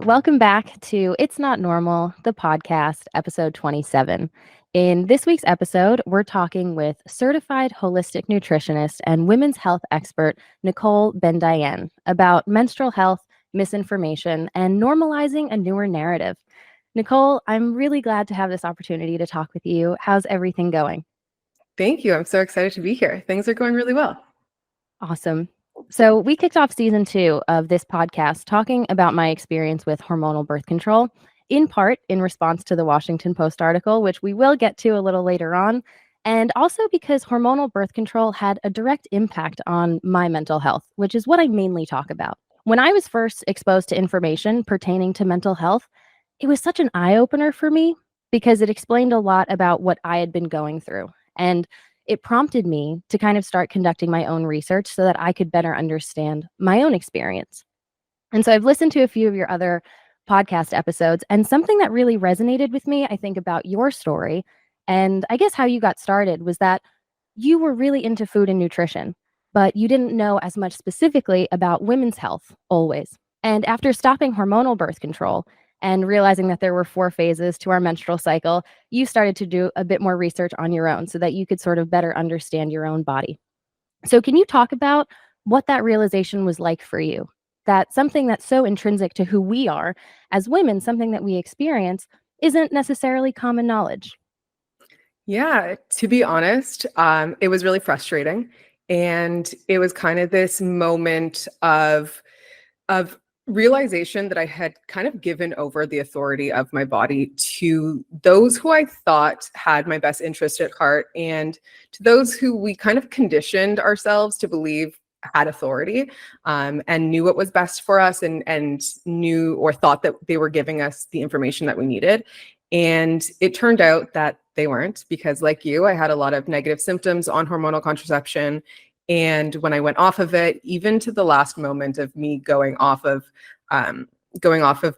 Welcome back to It's Not Normal, the podcast, episode 27. In this week's episode, we're talking with certified holistic nutritionist and women's health expert Nicole Bendayan about menstrual health, misinformation, and normalizing a newer narrative. Nicole, I'm really glad to have this opportunity to talk with you. How's everything going? Thank you. I'm so excited to be here. Things are going really well. Awesome. So we kicked off season 2 of this podcast talking about my experience with hormonal birth control, in part in response to the Washington Post article, which we will get to a little later on, and also because hormonal birth control had a direct impact on my mental health, which is what I mainly talk about. When I was first exposed to information pertaining to mental health, it was such an eye-opener for me because it explained a lot about what I had been going through. And it prompted me to kind of start conducting my own research so that I could better understand my own experience. And so I've listened to a few of your other podcast episodes, and something that really resonated with me, I think, about your story, and I guess how you got started, was that you were really into food and nutrition, but you didn't know as much specifically about women's health always. And after stopping hormonal birth control and realizing that there were 4 phases to our menstrual cycle, you started to do a bit more research on your own so that you could sort of better understand your own body. So can you talk about what that realization was like for you? That something that's so intrinsic to who we are as women, something that we experience, isn't necessarily common knowledge. Yeah, to be honest, it was really frustrating. And it was kind of this moment of realization that I had kind of given over the authority of my body to those who I thought had my best interest at heart, and to those who we kind of conditioned ourselves to believe had authority, and knew what was best for us, and knew or thought that they were giving us the information that we needed. And it turned out that they weren't, because like you, I had a lot of negative symptoms on hormonal contraception. And when I went off of it, even to the last moment of me going off of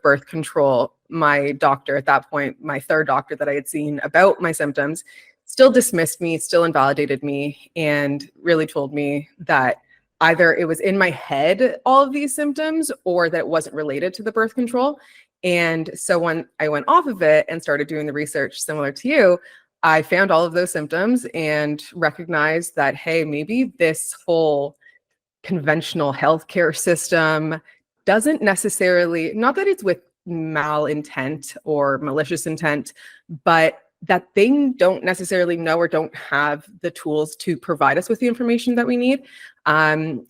birth control, my doctor at that point, my third doctor that I had seen about my symptoms, still dismissed me, still invalidated me, and really told me that either it was in my head, all of these symptoms, or that it wasn't related to the birth control. And so when I went off of it and started doing the research similar to you, I found all of those symptoms and recognized that, hey, maybe this whole conventional healthcare system doesn't necessarily, not that it's with malintent or malicious intent, but that they don't necessarily know or don't have the tools to provide us with the information that we need.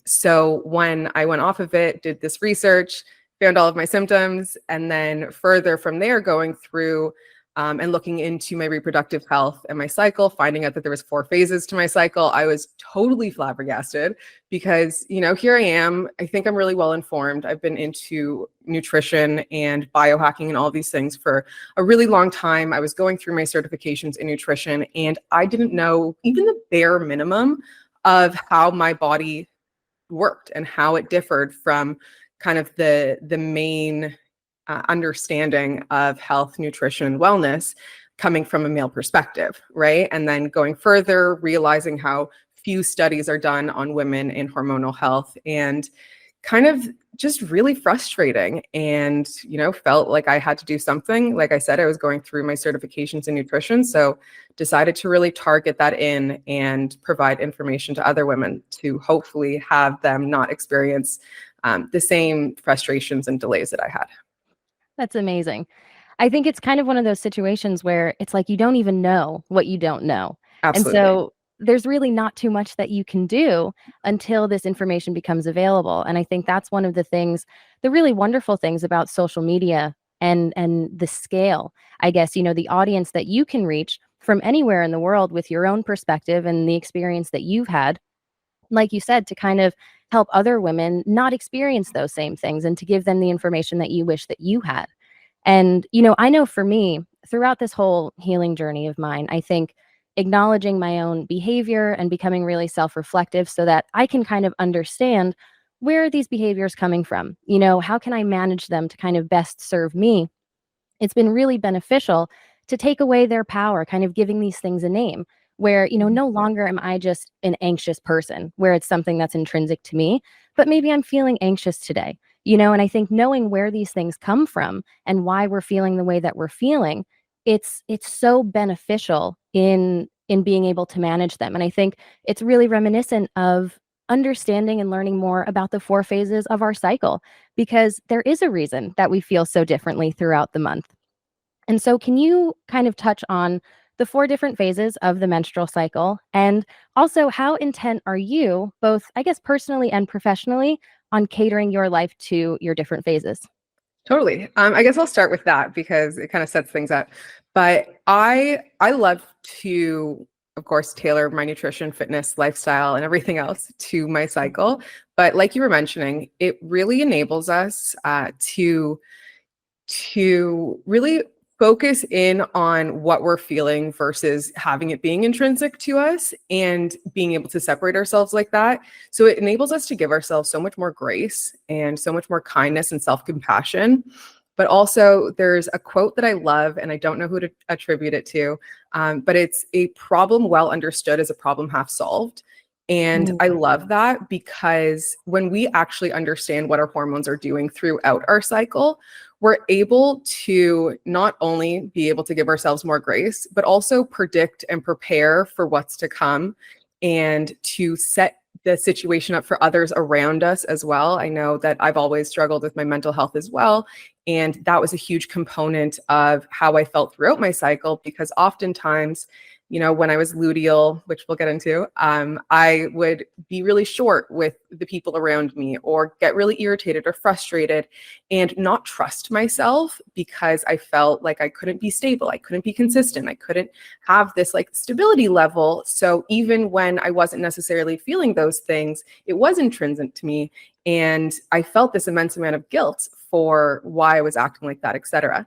So when I went off of it, did this research, found all of my symptoms, and then further from there going through and looking into my reproductive health and my cycle, finding out that there was 4 phases to my cycle, I was totally flabbergasted because, here I am. I think I'm really well informed. I've been into nutrition and biohacking and all these things for a really long time. I was going through my certifications in nutrition, and I didn't know even the bare minimum of how my body worked and how it differed from kind of the main understanding of health, nutrition, wellness coming from a male perspective, right? And then going further, realizing how few studies are done on women in hormonal health, and kind of just really frustrating, and, felt like I had to do something. Like I said, I was going through my certifications in nutrition, so decided to really target that in and provide information to other women to hopefully have them not experience the same frustrations and delays that I had. That's amazing. I think it's kind of one of those situations where it's like you don't even know what you don't know. And Absolutely. so there's really not too much that you can do until this information becomes available. And I think that's one of the things, the really wonderful things about social media and the scale, I guess, the audience that you can reach from anywhere in the world with your own perspective and the experience that you've had, like you said, to kind of help other women not experience those same things and to give them the information that you wish that you had. And, I know for me, throughout this whole healing journey of mine, I think acknowledging my own behavior and becoming really self-reflective so that I can kind of understand, where are these behaviors coming from? How can I manage them to kind of best serve me? It's been really beneficial to take away their power, kind of giving these things a name, where, no longer am I just an anxious person, where it's something that's intrinsic to me, but maybe I'm feeling anxious today. And I think knowing where these things come from and why we're feeling the way that we're feeling, it's so beneficial in being able to manage them. And I think it's really reminiscent of understanding and learning more about the 4 phases of our cycle, because there is a reason that we feel so differently throughout the month. And so, can you kind of touch on the 4 different phases of the menstrual cycle? And also, how intent are you, both, I guess, personally and professionally, on catering your life to your different phases? Totally. I guess I'll start with that because it kind of sets things up. But I love to, of course, tailor my nutrition, fitness, lifestyle, and everything else to my cycle. But like you were mentioning, it really enables us to really focus in on what we're feeling versus having it being intrinsic to us and being able to separate ourselves like that. So it enables us to give ourselves so much more grace and so much more kindness and self-compassion. But also, there's a quote that I love, and I don't know who to attribute it to, but it's a problem well understood is a problem half solved. And I Mm. love that because when we actually understand what our hormones are doing throughout our cycle, we're able to not only be able to give ourselves more grace, but also predict and prepare for what's to come and to set the situation up for others around us as well. I know that I've always struggled with my mental health as well. And that was a huge component of how I felt throughout my cycle because oftentimes, when I was luteal, which we'll get into, I would be really short with the people around me or get really irritated or frustrated and not trust myself because I felt like I couldn't be stable. I couldn't be consistent. I couldn't have this like stability level. So even when I wasn't necessarily feeling those things, it was intrinsic to me. And I felt this immense amount of guilt for why I was acting like that, et cetera.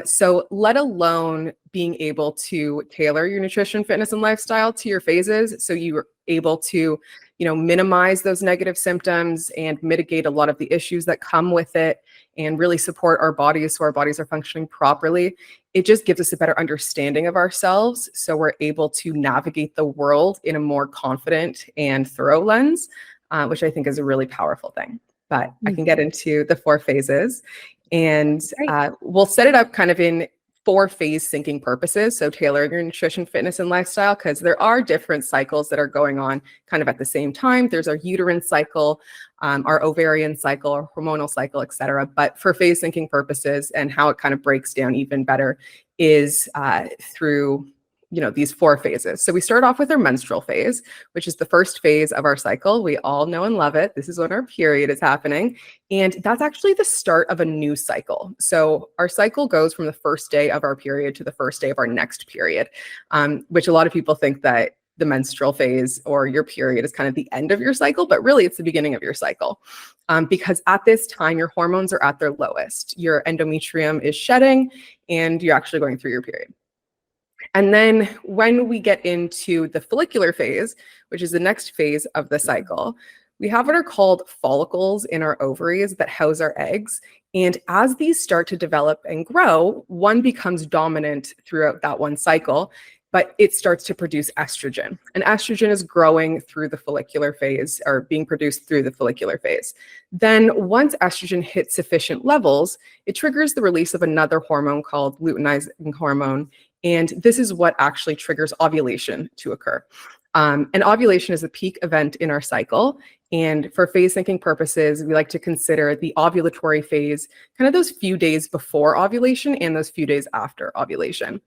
So let alone being able to tailor your nutrition, fitness, and lifestyle to your phases. So you're able to, minimize those negative symptoms and mitigate a lot of the issues that come with it and really support our bodies so our bodies are functioning properly. It just gives us a better understanding of ourselves. So we're able to navigate the world in a more confident and thorough lens, which I think is a really powerful thing. But I can get Mhm. into the 4 phases. And Great. we'll set it up kind of in 4 phase syncing purposes. So tailor your nutrition, fitness, and lifestyle, because there are different cycles that are going on kind of at the same time. There's our uterine cycle, our ovarian cycle, our hormonal cycle, et cetera. But for phase syncing purposes and how it kind of breaks down even better is through these 4 phases. So we start off with our menstrual phase, which is the first phase of our cycle. We all know and love it. This is when our period is happening. And that's actually the start of a new cycle. So our cycle goes from the first day of our period to the first day of our next period, which a lot of people think that the menstrual phase or your period is kind of the end of your cycle, but really it's the beginning of your cycle. Because at this time, your hormones are at their lowest. Your endometrium is shedding and you're actually going through your period. And then when we get into the follicular phase, which is the next phase of the cycle, we have what are called follicles in our ovaries that house our eggs. And as these start to develop and grow, one becomes dominant throughout that one cycle, but it starts to produce estrogen. And estrogen is growing through the follicular phase or being produced through the follicular phase. Then once estrogen hits sufficient levels, it triggers the release of another hormone called luteinizing hormone. And this is what actually triggers ovulation to occur. And ovulation is a peak event in our cycle. And for phase syncing purposes, we like to consider the ovulatory phase kind of those few days before ovulation and those few days after ovulation.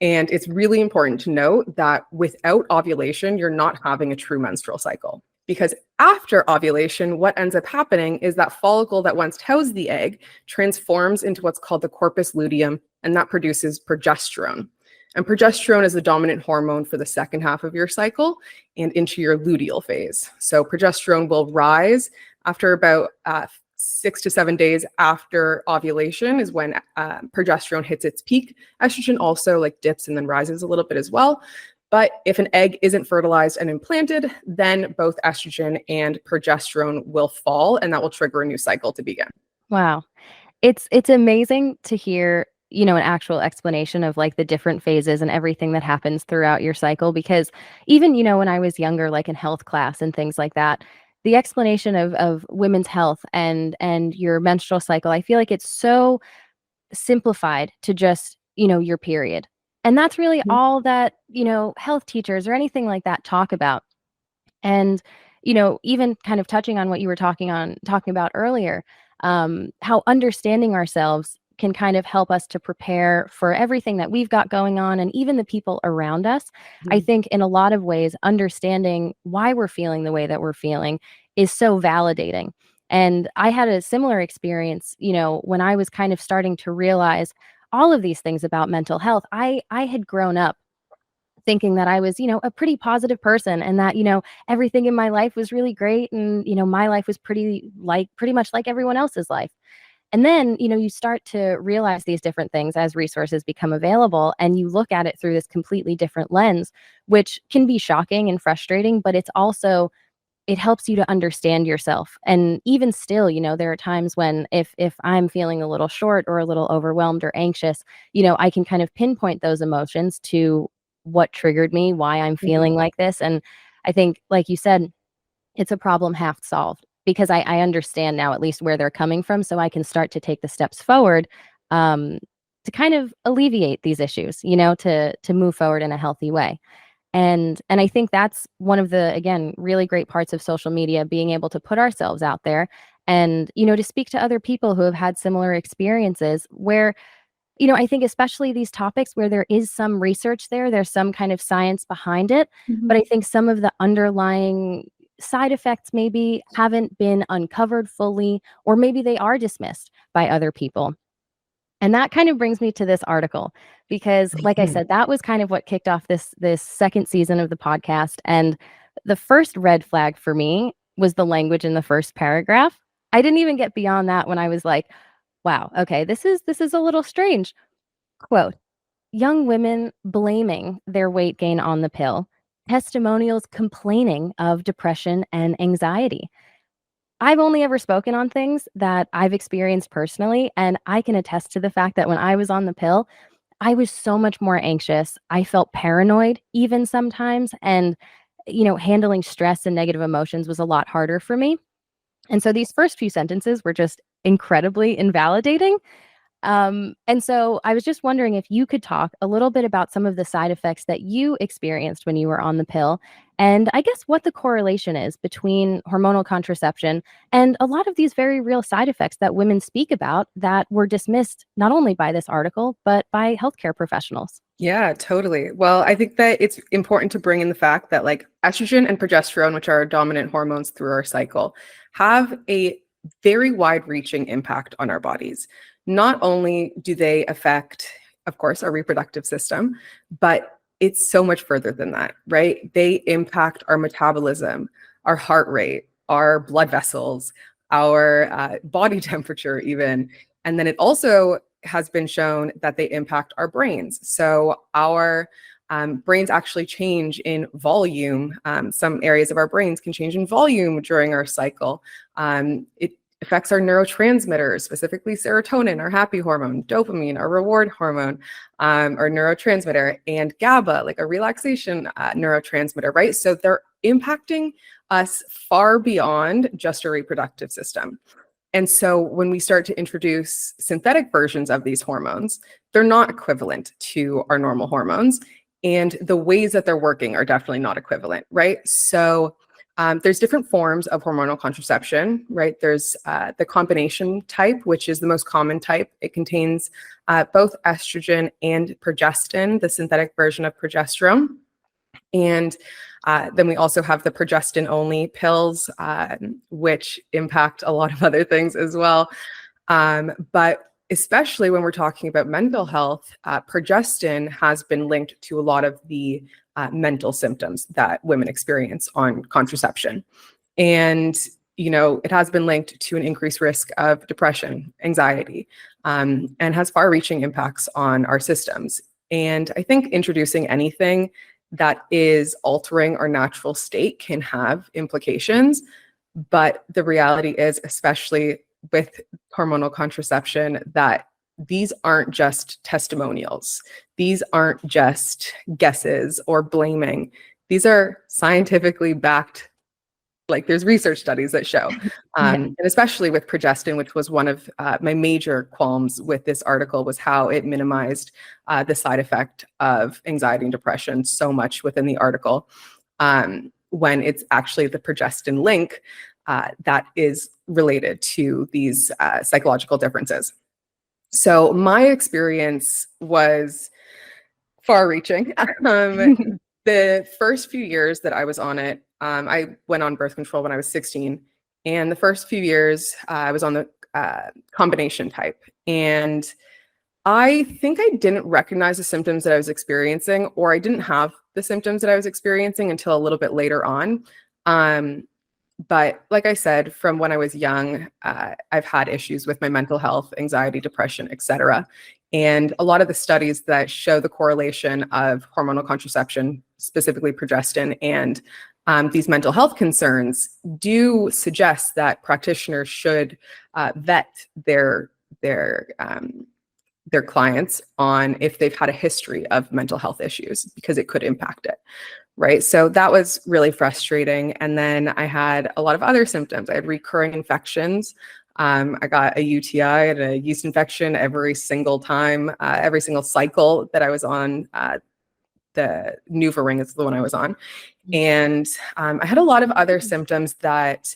And it's really important to note that without ovulation, you're not having a true menstrual cycle. Because after ovulation, what ends up happening is that follicle that once housed the egg transforms into what's called the corpus luteum, and that produces progesterone. And progesterone is the dominant hormone for the second half of your cycle and into your luteal phase. So progesterone will rise after about 6 to 7 days after ovulation is when progesterone hits its peak. Estrogen also like dips and then rises a little bit as well. But if an egg isn't fertilized and implanted, then both estrogen and progesterone will fall, and that will trigger a new cycle to begin. Wow. It's amazing to hear, an actual explanation of like the different phases and everything that happens throughout your cycle, because even, when I was younger, like in health class and things like that, the explanation of women's health and your menstrual cycle, I feel like it's so simplified to just, your period. And that's really Mhm. all that, health teachers or anything like that talk about. And, even kind of touching on what you were talking about earlier, how understanding ourselves can kind of help us to prepare for everything that we've got going on and even the people around us. I Mhm. think in a lot of ways, understanding why we're feeling the way that we're feeling is so validating. And I had a similar experience, when I was kind of starting to realize all of these things about mental health. I had grown up thinking that I was, a pretty positive person and that, everything in my life was really great and, my life was pretty much like everyone else's life. And then, you start to realize these different things as resources become available and you look at it through this completely different lens, which can be shocking and frustrating, but it helps you to understand yourself. And even still, there are times when if I'm feeling a little short or a little overwhelmed or anxious, I can kind of pinpoint those emotions to what triggered me, why I'm Mhm. feeling like this. And I think, like you said, it's a problem half solved because I understand now at least where they're coming from. So I can start to take the steps forward um, to kind of alleviate these issues, to move forward in a healthy way. And I think that's one of the, again, really great parts of social media, being able to put ourselves out there and, to speak to other people who have had similar experiences where, I think especially these topics where there is some research there's some kind of science behind it, but Mhm. I think some of the underlying side effects maybe haven't been uncovered fully, or maybe they are dismissed by other people. And that kind of brings me to this article because, like I Mhm. said, that was kind of what kicked off this second season of the podcast. And the first red flag for me was the language in the first paragraph. I didn't even get beyond that when I was like, wow, okay, this is a little strange. Quote, young women blaming their weight gain on the pill, testimonials complaining of depression and anxiety. I've only ever spoken on things that I've experienced personally, and I can attest to the fact that when I was on the pill, I was so much more anxious. I felt paranoid even sometimes, and handling stress and negative emotions was a lot harder for me. And so these first few sentences were just incredibly invalidating. And so I was just wondering if you could talk a little bit about some of the side effects that you experienced when you were on the pill, and I guess what the correlation is between hormonal contraception and a lot of these very real side effects that women speak about that were dismissed not only by this article, but by healthcare professionals. Yeah, totally. Well, I think that it's important to bring in the fact that like estrogen and progesterone, which are dominant hormones through our cycle, have a very wide-reaching impact on our bodies. Not only do they affect, of course, our reproductive system, but it's so much further than that, right? They impact our metabolism, our heart rate, our blood vessels, our body temperature, even. And then it also has been shown that they impact our brains. So our brains actually change in volume. Some areas of our brains can change in volume during our cycle. It affects our neurotransmitters, specifically serotonin, our happy hormone, dopamine, our reward hormone, our neurotransmitter, and GABA, like a relaxation neurotransmitter, right? So they're impacting us far beyond just our reproductive system. And so when we start to introduce synthetic versions of these hormones, they're not equivalent to our normal hormones. And the ways that they're working are definitely not equivalent, right? So there's different forms of hormonal contraception, right? There's the combination type, which is the most common type. It contains both estrogen and progestin, the synthetic version of progesterone. And then we also have the progestin only pills, which impact a lot of other things as well. But especially when we're talking about mental health, progestin has been linked to a lot of the mental symptoms that women experience on contraception. And, it has been linked to an increased risk of depression, anxiety, and has far reaching impacts on our systems. And I think introducing anything that is altering our natural state can have implications. But the reality is, especially with hormonal contraception, that these aren't just testimonials. These aren't just guesses or blaming. These are scientifically backed Like there's research studies that show, Yeah. and especially with progestin, which was one of my major qualms with this article, was how it minimized the side effect of anxiety and depression so much within the article, when it's actually the progestin link that is related to these psychological differences. So my experience was far-reaching. The first few years that I was on it, I went on birth control when I was 16, and the first few years I was on the combination type, and I think I didn't recognize the symptoms that I was experiencing, or I didn't have the symptoms that I was experiencing until a little bit later on. Um, but like I said, from when I was young, I've had issues with my mental health, anxiety, depression, etc. And a lot of the studies that show the correlation of hormonal contraception, specifically progestin, and these mental health concerns do suggest that practitioners should vet their clients on if they've had a history of mental health issues, because it could impact it. Right. So that was really frustrating. And then I had a lot of other symptoms. I had recurring infections. I got a UTI and a yeast infection every single time, every single cycle that I was on. The NuvaRing is the one I was on. And I had a lot of other symptoms that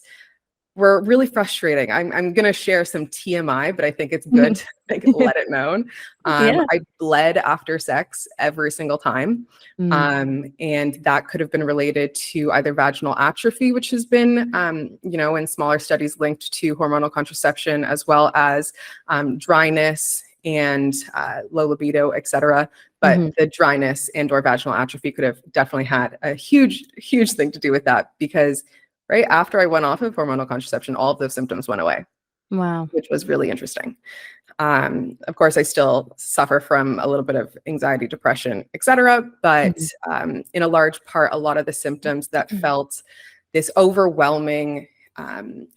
were really frustrating. I'm going to share some TMI, but I think it's good to let it known. Yeah. I bled after sex every single time. And that could have been related to either vaginal atrophy, which has been, in smaller studies linked to hormonal contraception, as well as dryness and low libido, etc. But the dryness and or vaginal atrophy could have definitely had a huge, huge thing to do with that, because right after I went off of hormonal contraception, all of those symptoms went away. Wow. Which was really interesting. Of course, I still suffer from a little bit of anxiety, depression, etc. But in a large part, a lot of the symptoms that felt this overwhelming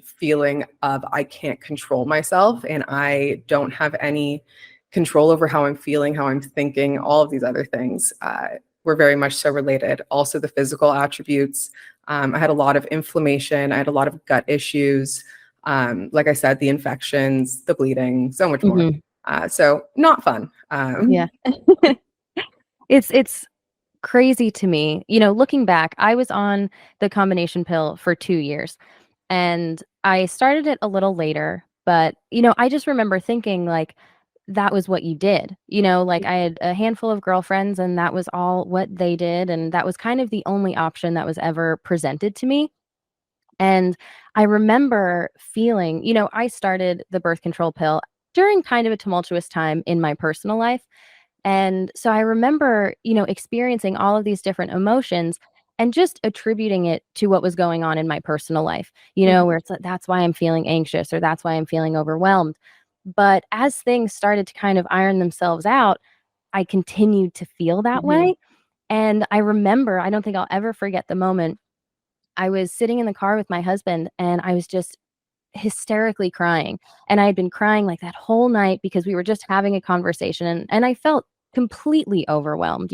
feeling of I can't control myself and I don't have any control over how I'm feeling, how I'm thinking, all of these other things were very much so related. Also, the physical attributes. I had a lot of inflammation. I had a lot of gut issues. Like I said, the infections, the bleeding, so much more. So not fun. Yeah. It's crazy to me. Looking back, I was on the combination pill for 2 years, and I started it a little later, but, I just remember thinking, like, that was what you did. Like, I had a handful of girlfriends, and that was all what they did, and that was kind of the only option that was ever presented to me. And I remember feeling, I started the birth control pill during kind of a tumultuous time in my personal life. And so I remember, experiencing all of these different emotions and just attributing it to what was going on in my personal life, where it's like, that's why I'm feeling anxious or that's why I'm feeling overwhelmed. But as things started to kind of iron themselves out, I continued to feel that way. And I remember, I don't think I'll ever forget the moment. I was sitting in the car with my husband and I was just hysterically crying. And I had been crying like that whole night because we were just having a conversation and I felt completely overwhelmed.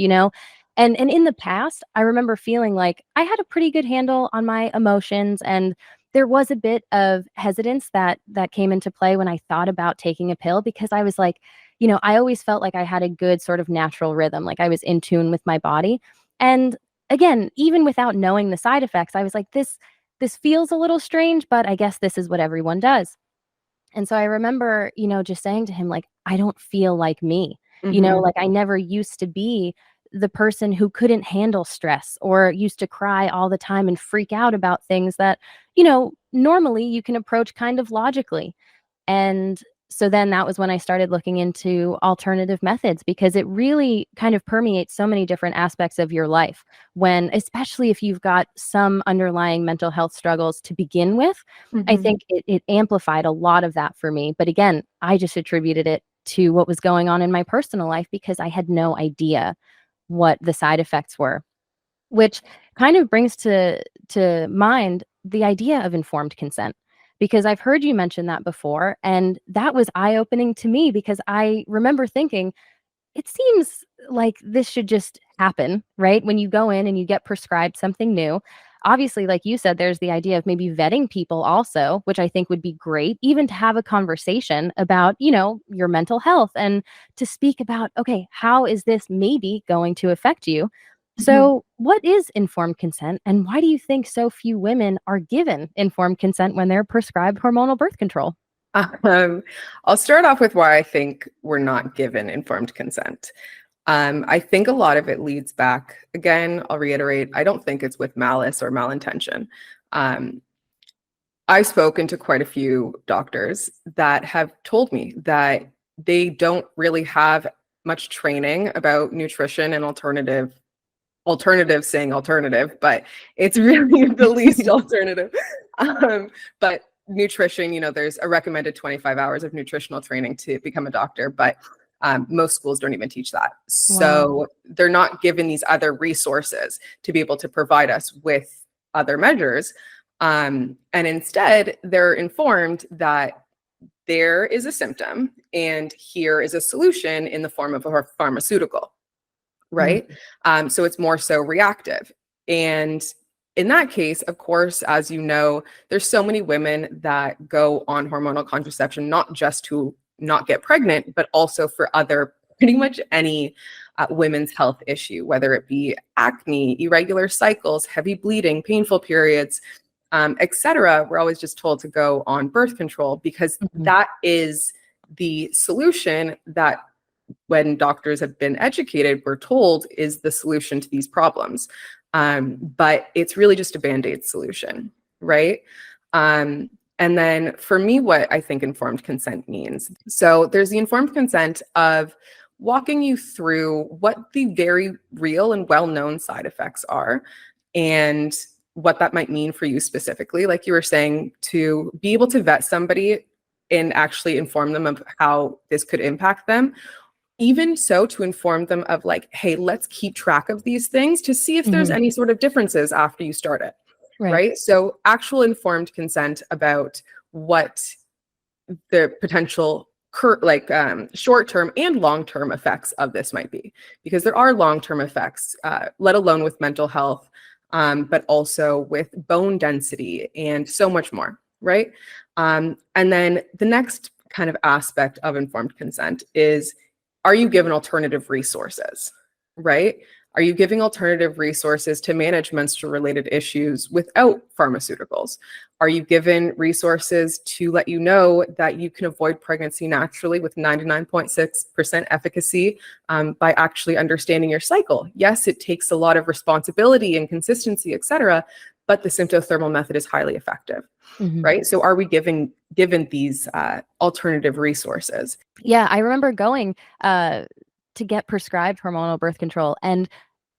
And in the past, I remember feeling like I had a pretty good handle on my emotions, and there was a bit of hesitance that came into play when I thought about taking a pill, because I was like, I always felt like I had a good sort of natural rhythm, like I was in tune with my body. And again, even without knowing the side effects, I was like, this feels a little strange, but I guess this is what everyone does. And so I remember, just saying to him, like, I don't feel like me. Like I never used to be the person who couldn't handle stress or used to cry all the time and freak out about things that, normally you can approach kind of logically. And so then that was when I started looking into alternative methods, because it really kind of permeates so many different aspects of your life, when especially if you've got some underlying mental health struggles to begin with. I think it amplified a lot of that for me. But again, I just attributed it to what was going on in my personal life because I had no idea what the side effects were, which kind of brings to mind the idea of informed consent, because I've heard you mention that before, and that was eye-opening to me because I remember thinking, it seems like this should just happen, right? When you go in and you get prescribed something new, obviously, like you said, there's the idea of maybe vetting people also, which I think would be great, even to have a conversation about, your mental health and to speak about, okay, how is this maybe going to affect you? Mhm. So, what is informed consent, and why do you think so few women are given informed consent when they're prescribed hormonal birth control? Um, I'll start off with why I think we're not given informed consent. I think a lot of it leads back, again, I'll reiterate, I don't think it's with malice or malintention. Um, I've spoken to quite a few doctors that have told me that they don't really have much training about nutrition and alternative saying alternative, but it's really the least alternative. But nutrition, there's a recommended 25 hours of nutritional training to become a doctor, but most schools don't even teach that. Wow. So they're not given these other resources to be able to provide us with other measures. And instead, they're informed that there is a symptom and here is a solution in the form of a pharmaceutical, Mm, right? So it's more so reactive. And in that case, of course, as you know, there's so many women that go on hormonal contraception, not just to not get pregnant, but also for other, pretty much any women's health issue, whether it be acne, irregular cycles, heavy bleeding, painful periods, etc. We're always just told to go on birth control because mhm, that is the solution that when doctors have been educated, we're told is the solution to these problems. But it's really just a band-aid solution, right? And then for me, what I think informed consent means. So there's the informed consent of walking you through what the very real and well-known side effects are and what that might mean for you specifically. Like you were saying, to be able to vet somebody and actually inform them of how this could impact them, even so to inform them of like, hey, let's keep track of these things to see if there's mhm, any sort of differences after you start it, right. right? So actual informed consent about what the potential short-term and long-term effects of this might be, because there are long-term effects, let alone with mental health, but also with bone density and so much more, right? And then the next kind of aspect of informed consent is, are you given alternative resources, right? Are you giving alternative resources to manage menstrual related issues without pharmaceuticals? Are you given resources to let you know that you can avoid pregnancy naturally with 99.6% efficacy by actually understanding your cycle? Yes, it takes a lot of responsibility and consistency, et cetera, but the symptothermal method is highly effective, Mhm. right? So are we given these alternative resources? Yeah, I remember going to get prescribed hormonal birth control, and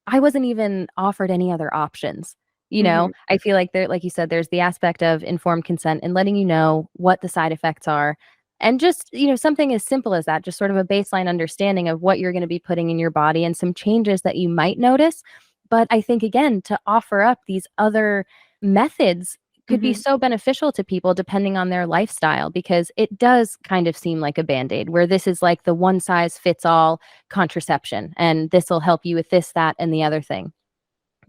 I wasn't even offered any other options. Mhm. I feel like there, like you said, there's the aspect of informed consent and letting you know what the side effects are. And just, something as simple as that, just sort of a baseline understanding of what you're going to be putting in your body and some changes that you might notice. But I think, again, to offer up these other methods could be Mhm. so beneficial to people depending on their lifestyle, because it does kind of seem like a band aid where this is like the one size fits all contraception and this will help you with this, that, and the other thing.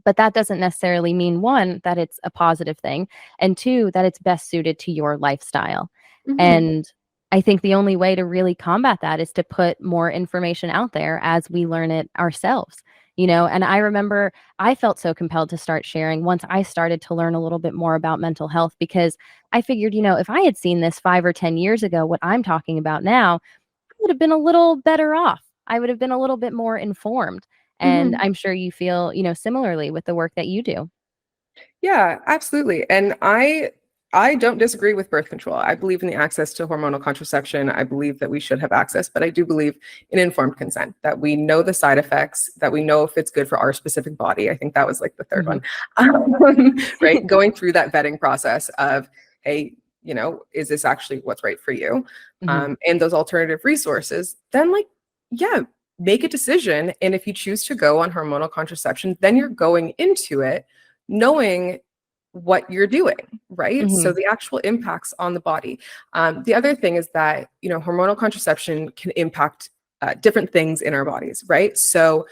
But that doesn't necessarily mean, one, that it's a positive thing, and two, that it's best suited to your lifestyle. Mhm. And I think the only way to really combat that is to put more information out there as we learn it ourselves. And I remember I felt so compelled to start sharing once I started to learn a little bit more about mental health, because I figured, if I had seen this 5 or 10 years ago, what I'm talking about now, would have been a little better off. I would have been a little bit more informed. And Mhm. I'm sure you feel, similarly with the work that you do. Yeah, absolutely. And I don't disagree with birth control. I believe in the access to hormonal contraception. I believe that we should have access, but I do believe in informed consent, that we know the side effects, that we know if it's good for our specific body. I think that was like the third Mhm. one. Right? Going through that vetting process of, hey, is this actually what's right for you? Mhm. And those alternative resources, then like, yeah, make a decision. And if you choose to go on hormonal contraception, then you're going into it knowing what you're doing, right? So Mhm. the actual impacts on the body. The other thing is that, hormonal contraception can impact different things in our bodies, right? So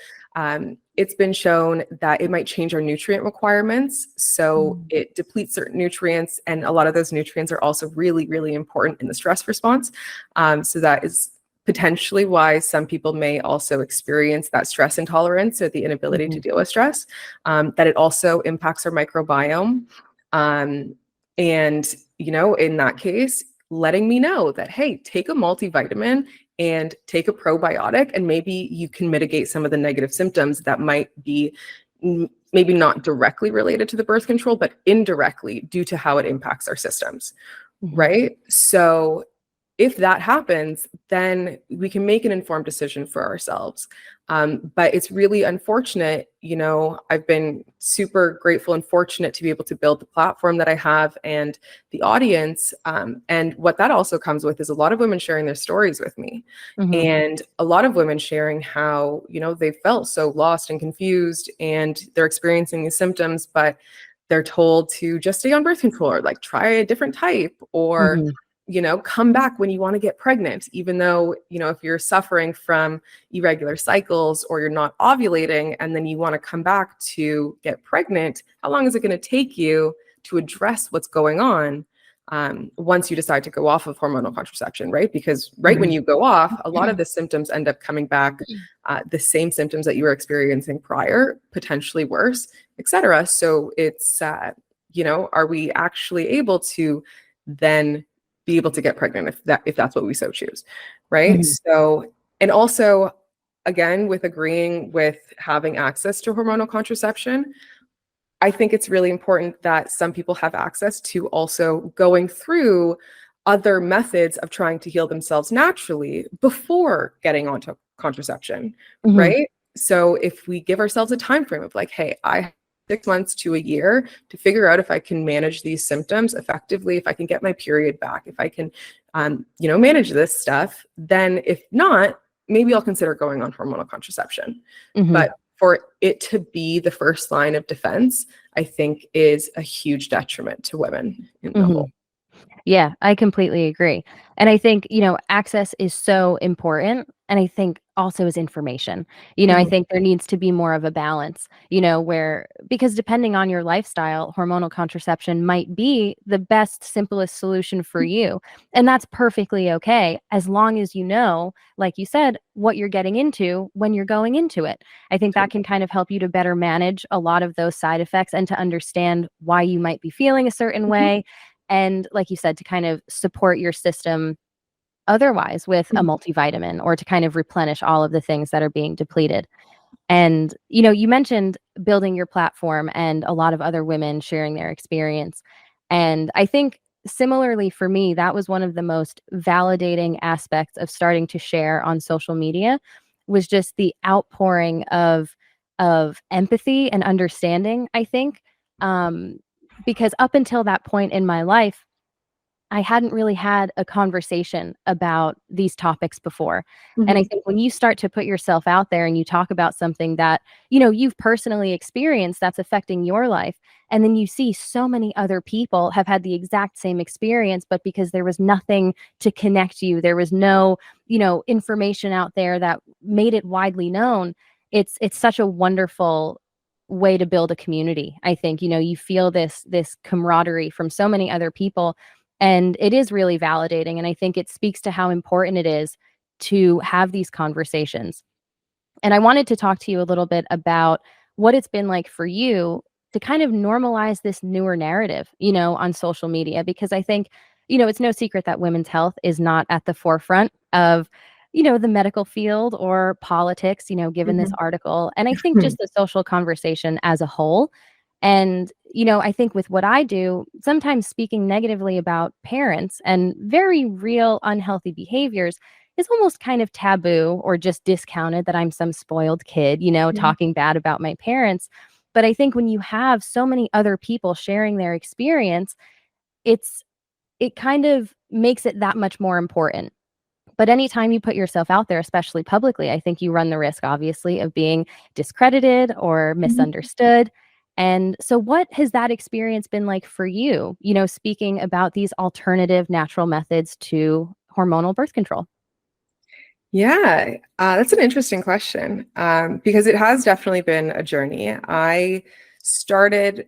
It's been shown that it might change our nutrient requirements. So it depletes certain nutrients, and a lot of those nutrients are also really, really important in the stress response. So that is potentially why some people may also experience that stress intolerance or the inability to deal with stress, that it also impacts our microbiome. And, in that case, letting me know that, hey, take a multivitamin and take a probiotic, and maybe you can mitigate some of the negative symptoms that might be maybe not directly related to the birth control, but indirectly due to how it impacts our systems. Right? So if that happens, then we can make an informed decision for ourselves. But it's really unfortunate. I've been super grateful and fortunate to be able to build the platform that I have and the audience. And what that also comes with is a lot of women sharing their stories with me. And a lot of women sharing how, they felt so lost and confused and they're experiencing these symptoms, but they're told to just stay on birth control or like try a different type or come back when you want to get pregnant, even though, if you're suffering from irregular cycles or you're not ovulating and then you want to come back to get pregnant, how long is it going to take you to address what's going on once you decide to go off of hormonal contraception, right? Because when you go off, a lot of the symptoms end up coming back, the same symptoms that you were experiencing prior, potentially worse, etc. So it's, are we actually able to then be able to get pregnant if that's what we so choose, right? So, and also, again, with agreeing with having access to hormonal contraception, I think it's really important that some people have access to also going through other methods of trying to heal themselves naturally before getting onto contraception, right? So if we give ourselves a time frame of like, hey, I have 6 months to a year to figure out if I can manage these symptoms effectively, if I can get my period back, if I can, manage this stuff, then if not, maybe I'll consider going on hormonal contraception. But for it to be the first line of defense, I think is a huge detriment to women in the whole. Yeah, I completely agree. And I think, access is so important. And I think also is information. I think there needs to be more of a balance, because depending on your lifestyle, hormonal contraception might be the best, simplest solution for you. And that's perfectly okay, as long as like you said, what you're getting into when you're going into it. I think that can kind of help you to better manage a lot of those side effects and to understand why you might be feeling a certain way. And like you said, to kind of support your system otherwise with a multivitamin or to kind of replenish all of the things that are being depleted. And, you mentioned building your platform and a lot of other women sharing their experience. And I think similarly for me, that was one of the most validating aspects of starting to share on social media was just the outpouring of empathy and understanding, I think. Because up until that point in my life, I hadn't really had a conversation about these topics before. And I think when you start to put yourself out there and you talk about something that, you've personally experienced that's affecting your life, and then you see so many other people have had the exact same experience, but because there was nothing to connect you, there was no, information out there that made it widely known. It's such a wonderful way to build a community. I think, you feel this camaraderie from so many other people, and it is really validating. And I think it speaks to how important it is to have these conversations. And I wanted to talk to you a little bit about what it's been like for you to kind of normalize this newer narrative, on social media, because I think, it's no secret that women's health is not at the forefront of, the medical field or politics, given this article. And I think just the social conversation as a whole. And, I think with what I do, sometimes speaking negatively about parents and very real unhealthy behaviors is almost kind of taboo or just discounted, that I'm some spoiled kid, talking bad about my parents. But I think when you have so many other people sharing their experience, it kind of makes it that much more important. But anytime you put yourself out there, especially publicly, I think you run the risk, obviously, of being discredited or misunderstood. And so, what has that experience been like for you, speaking about these alternative natural methods to hormonal birth control? Yeah, that's an interesting question, because it has definitely been a journey. I started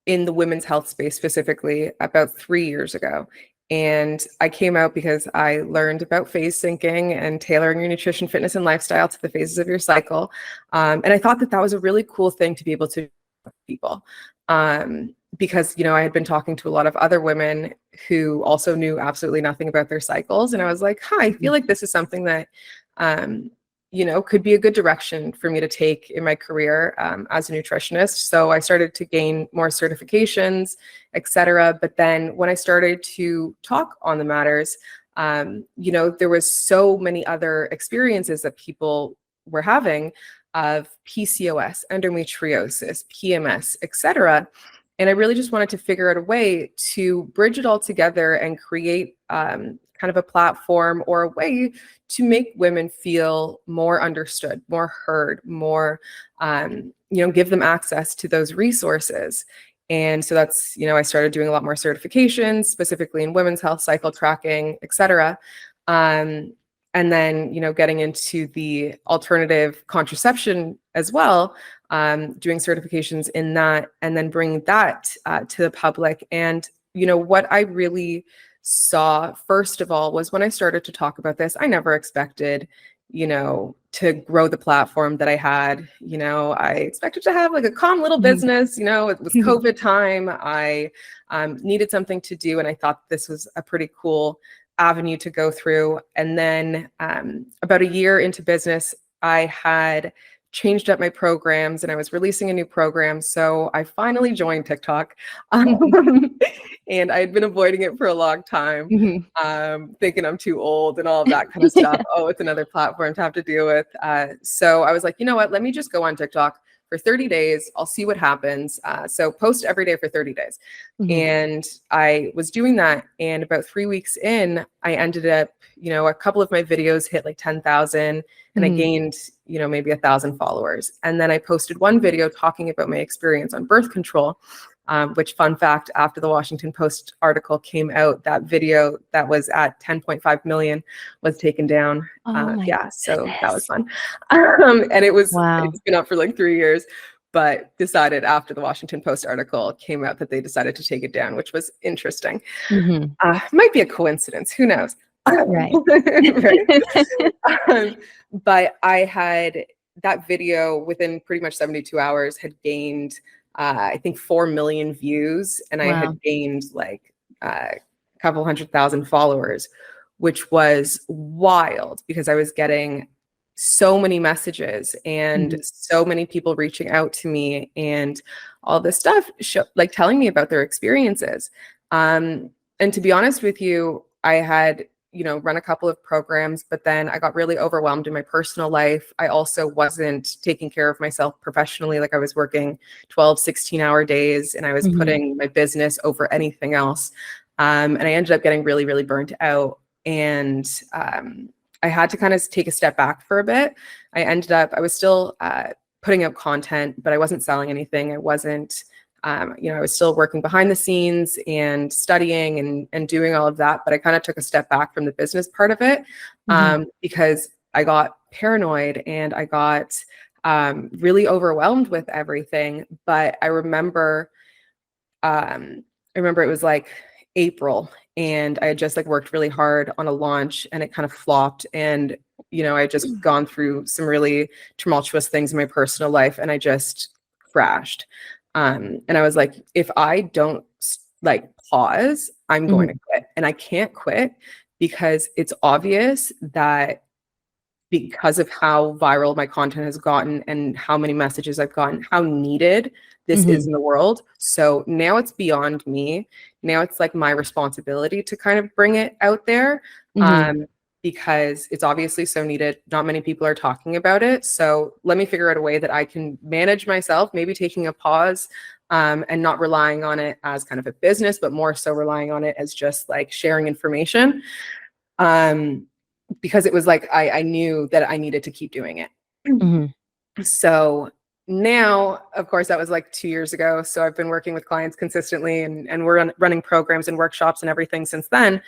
in the women's health space specifically about 3 years ago. And I came out because I learned about phase syncing and tailoring your nutrition, fitness, and lifestyle to the phases of your cycle. And I thought that that was a really cool thing to be able to people. Because, I had been talking to a lot of other women who also knew absolutely nothing about their cycles. And I was like, I feel like this is something that, um, could be a good direction for me to take in my career as a nutritionist. So I started to gain more certifications, et cetera. But then when I started to talk on the matters, there was so many other experiences that people were having of PCOS, endometriosis, PMS, etc. And I really just wanted to figure out a way to bridge it all together and create kind of a platform or a way to make women feel more understood, more heard, more, give them access to those resources. And so that's, I started doing a lot more certifications, specifically in women's health, cycle tracking, et cetera. And then, getting into the alternative contraception as well, doing certifications in that, and then bringing that to the public. And, what I really saw, first of all, was when I started to talk about this, I never expected, to grow the platform that I had. I expected to have like a calm little business. It was COVID time. I needed something to do. And I thought this was a pretty cool avenue to go through. And then about a year into business, I had changed up my programs and I was releasing a new program. So I finally joined TikTok. And I had been avoiding it for a long time, thinking I'm too old and all of that kind of stuff. Oh, it's another platform to have to deal with. So I was like, you know what? Let me just go on TikTok for 30 days. I'll see what happens. So post every day for 30 days. And I was doing that. And about 3 weeks in, I ended up, a couple of my videos hit like 10,000 and I gained, maybe 1,000 followers. And then I posted one video talking about my experience on birth control. Which, fun fact, after the Washington Post article came out, that video that was at 10.5 million was taken down. So that was fun. And it's been up for like 3 years, but decided after the Washington Post article came out that they decided to take it down, which was interesting. Might be a coincidence, who knows? Right. But I had that video within pretty much 72 hours had gained I think 4 million views, and I had gained like a couple 100,000 followers, which was wild because I was getting so many messages and so many people reaching out to me and all this stuff, like telling me about their experiences. And to be honest with you, I had run a couple of programs, but then I got really overwhelmed in my personal life. I also wasn't taking care of myself professionally. Like I was working 12, 16-hour days and I was putting my business over anything else. And I ended up getting really, really burnt out. And I had to kind of take a step back for a bit. I was still putting out content, but I wasn't selling anything. I wasn't I was still working behind the scenes and studying and doing all of that, but I kind of took a step back from the business part of it because I got paranoid and I got really overwhelmed with everything. But I remember it was like April and I had just like worked really hard on a launch and it kind of flopped. And, I had just gone through some really tumultuous things in my personal life and I just crashed. And I was like, if I don't like pause, I'm going to quit. And I can't quit because it's obvious that because of how viral my content has gotten and how many messages I've gotten, how needed this is in the world. So now it's beyond me. Now it's like my responsibility to kind of bring it out there because it's obviously so needed. Not many people are talking about it. So let me figure out a way that I can manage myself, maybe taking a pause and not relying on it as kind of a business, but more so relying on it as just like sharing information. Because it was like I knew that I needed to keep doing it. So now, of course, that was like 2 years ago. So I've been working with clients consistently and we're running programs and workshops and everything since then.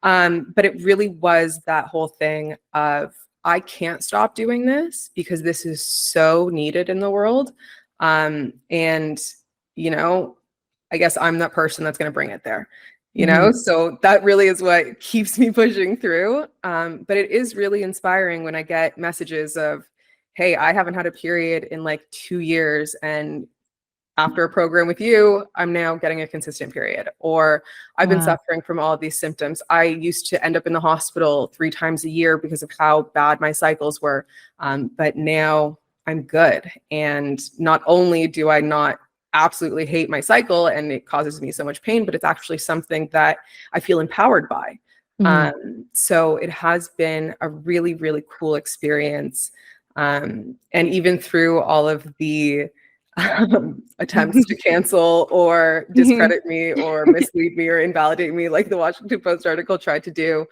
But it really was that whole thing of I can't stop doing this because this is so needed in the world. And, you know, I guess I'm that person that's going to bring it there, you know? So that really is what keeps me pushing through. But it is really inspiring when I get messages of, hey, I haven't had a period in like 2 years, and after a program with you, I'm now getting a consistent period. Or I've been Wow. suffering from all of these symptoms. I used to end up in the hospital 3 times a year because of how bad my cycles were. But now I'm good. And not only do I not absolutely hate my cycle and it causes me so much pain, but it's actually something that I feel empowered by. Mhm. So it has been a really, really cool experience. And even through all of the attempts to cancel or discredit me or mislead me or invalidate me, like the Washington Post article tried to do.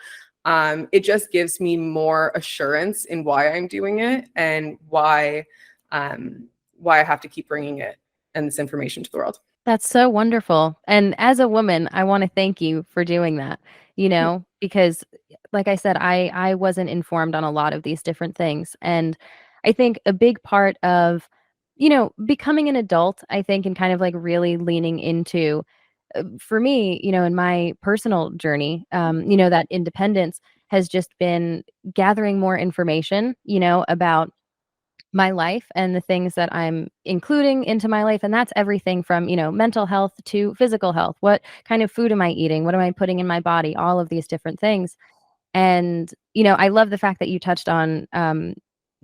It just gives me more assurance in why I'm doing it and why I have to keep bringing it and this information to the world. That's so wonderful. And as a woman, I want to thank you for doing that, because like I said, I wasn't informed on a lot of these different things. And I think a big part of, becoming an adult, I think, and kind of like really leaning into, for me, in my personal journey, that independence has just been gathering more information, about my life and the things that I'm including into my life. And that's everything from, mental health to physical health. What kind of food am I eating? What am I putting in my body? All of these different things. And, I love the fact that you touched on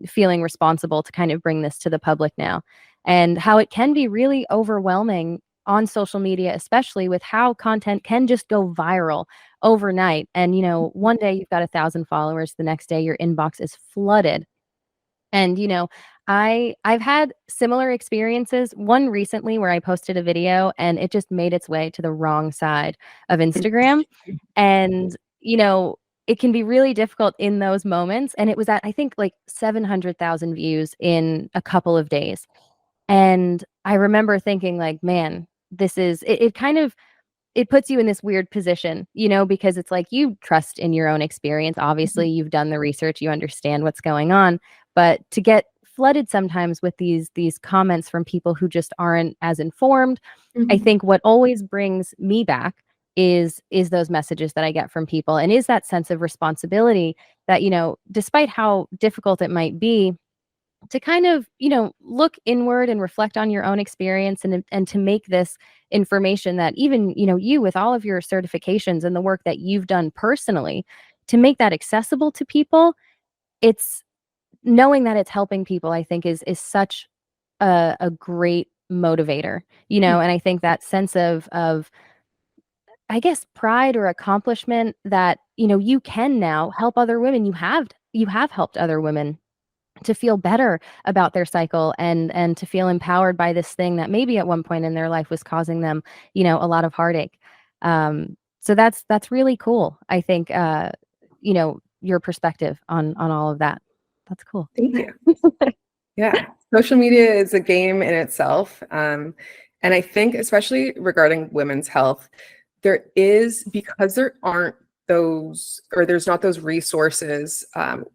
feeling responsible to kind of bring this to the public now, and how it can be really overwhelming on social media, especially with how content can just go viral overnight. And, one day you've got 1,000 followers, the next day your inbox is flooded. And, I've had similar experiences. One recently where I posted a video and it just made its way to the wrong side of Instagram. And, it can be really difficult in those moments. And it was at, I think, like 700,000 views in a couple of days. And I remember thinking, like, man, it kind of it puts you in this weird position, because it's like you trust in your own experience. Obviously, you've done the research, you understand what's going on, but to get flooded sometimes with these comments from people who just aren't as informed, I Mhm. think what always brings me back is those messages that I get from people, and is that sense of responsibility that, despite how difficult it might be, to kind of, look inward and reflect on your own experience, and to make this information that even, you with all of your certifications and the work that you've done personally, to make that accessible to people. It's knowing that it's helping people, I think, is such a great motivator, and I think that sense of I guess pride or accomplishment that, you can now help other women. You have helped other women to feel better about their cycle, and to feel empowered by this thing that maybe at one point in their life was causing them, a lot of heartache. So that's really cool. I think, your perspective on all of that. That's cool. Thank you. Yeah, social media is a game in itself. And I think, especially regarding women's health, because there aren't those, or there's not those resources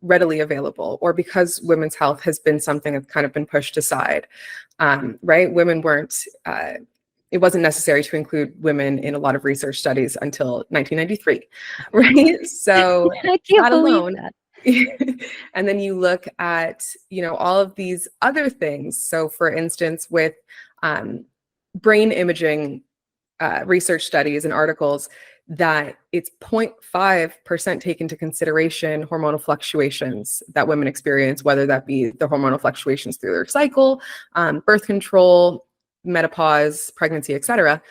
readily available, or because women's health has been something that's kind of been pushed aside, right? It wasn't necessary to include women in a lot of research studies until 1993, right? So I can't that believe alone. that. And then you look at, all of these other things. So for instance, with brain imaging research studies and articles, that it's 0.5% take into consideration hormonal fluctuations that women experience, whether that be the hormonal fluctuations through their cycle, birth control, menopause, pregnancy, etc.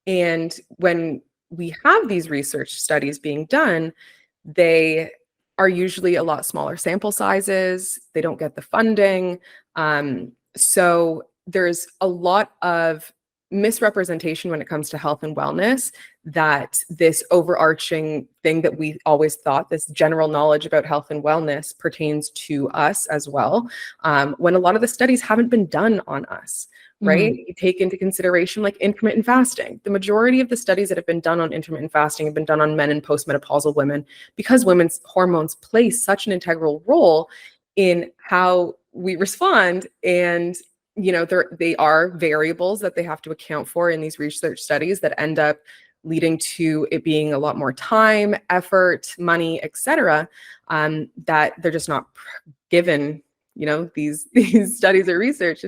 And when we have these research studies being done, they are usually a lot smaller sample sizes. They don't get the funding. So there's a lot of misrepresentation when it comes to health and wellness, that this overarching thing that we always thought, this general knowledge about health and wellness, pertains to us as well, when a lot of the studies haven't been done on us, right? You take into consideration like intermittent fasting. The majority of the studies that have been done on intermittent fasting have been done on men and postmenopausal women because women's hormones play such an integral role in how we respond. And, they are variables that they have to account for in these research studies that end up leading to it being a lot more time, effort, money, etc. That they're just not given, these studies or research.